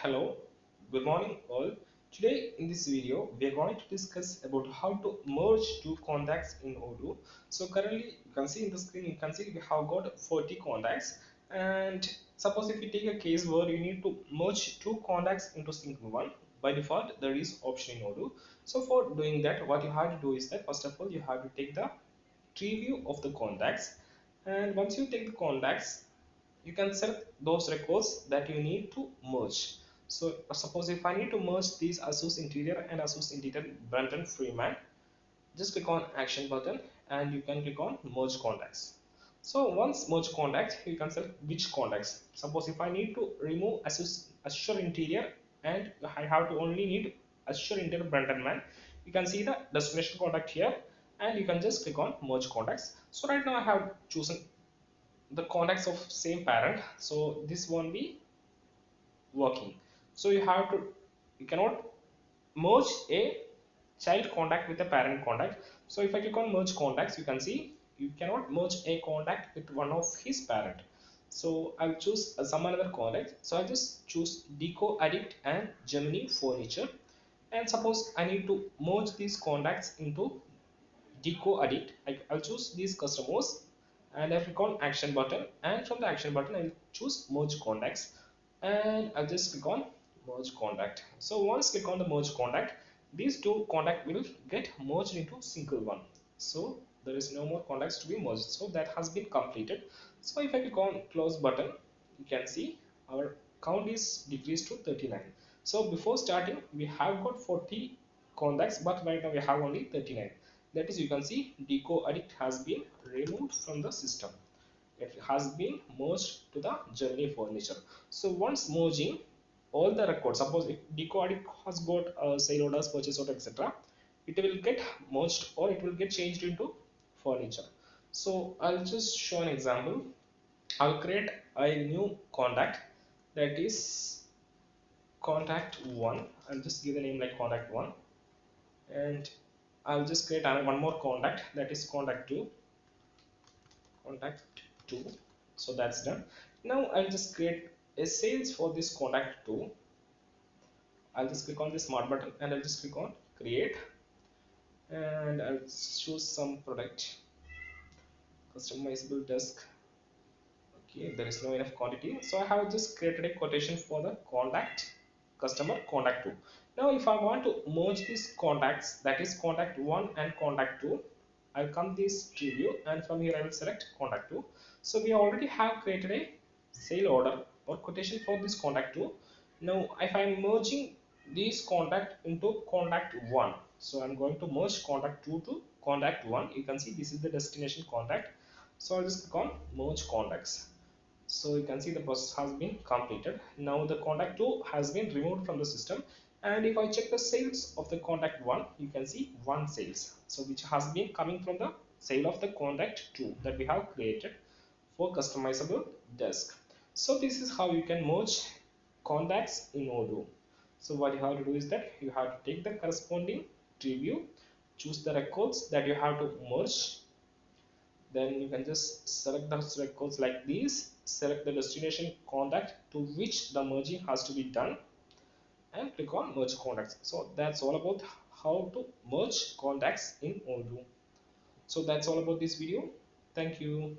Hello, good morning all. Today in this video we are going to discuss about how to merge two contacts in Odoo. So currently you can see in the screen, you can see we have got 40 contacts, and suppose if you take a case where you need to merge two contacts into single one, by default there is option in Odoo. So for doing that, what you have to do is that first of all you have to take the tree view of the contacts, and once you take the contacts you can select those records that you need to merge. So suppose if I need to merge these Asus Interior and Asus Interior Brandon Freeman, just click on action button and you can click on merge contacts. So once merge contacts, you can select which contacts. Suppose if I need to remove Asus Azure Interior and I have to only need Azure Interior Brandon Man, you can see the destination contact here and you can just click on merge contacts. So right now I have chosen the contacts of same parent, so this won't be working. So you cannot merge a child contact with a parent contact. So if I click on merge contacts, you can see you cannot merge a contact with one of his parent. So I'll choose some another contact. So I just choose Deco Addict and Gemini Furniture, and suppose I need to merge these contacts into Deco Addict. I'll choose these customers and I click on action button, and from the action button I'll choose merge contacts and I'll just click on merge contact. So once click on the merge contact, these two contact will get merged into single one. So there is no more contacts to be merged. So that has been completed. So if I click on close button, you can see our count is decreased to 39. So before starting we have got 40 contacts, but right now we have only 39. That is, you can see Deco Addict has been removed from the system. It has been merged to the Gemini Furniture. So once merging all the records, suppose if Deco Addict has got sale orders, purchase order, etc., it will get merged or it will get changed into furniture. So I'll just show an example. I'll create a new contact, that is contact 1. I'll just give the name like contact 1, and I'll just create one more contact, that is contact 2. Contact 2. So that's done. Now I'll just create a sales for this contact 2. I'll just click on the smart button and I'll just click on create, and I'll choose some product, customizable desk. Okay, there is no enough quantity, so I have just created a quotation for the contact customer contact 2. Now if I want to merge these contacts, that is contact 1 and contact 2, I'll come this preview and from here I will select contact 2. So we already have created a sale order or quotation for this contact 2. Now if I'm merging these contact into contact 1, so I'm going to merge contact 2 to contact 1. You can see this is the destination contact. So I'll just click on merge contacts. So you can see the process has been completed. Now the contact 2 has been removed from the system, and if I check the sales of the contact 1, you can see 1 sales, so which has been coming from the sale of the contact 2 that we have created for customizable desk. So this is how you can merge contacts in Odoo. So what you have to do is that you have to take the corresponding tree view, choose the records that you have to merge, then you can just select the records like these, select the destination contact to which the merging has to be done, and click on merge contacts. So that's all about how to merge contacts in Odoo. So that's all about this video. Thank you.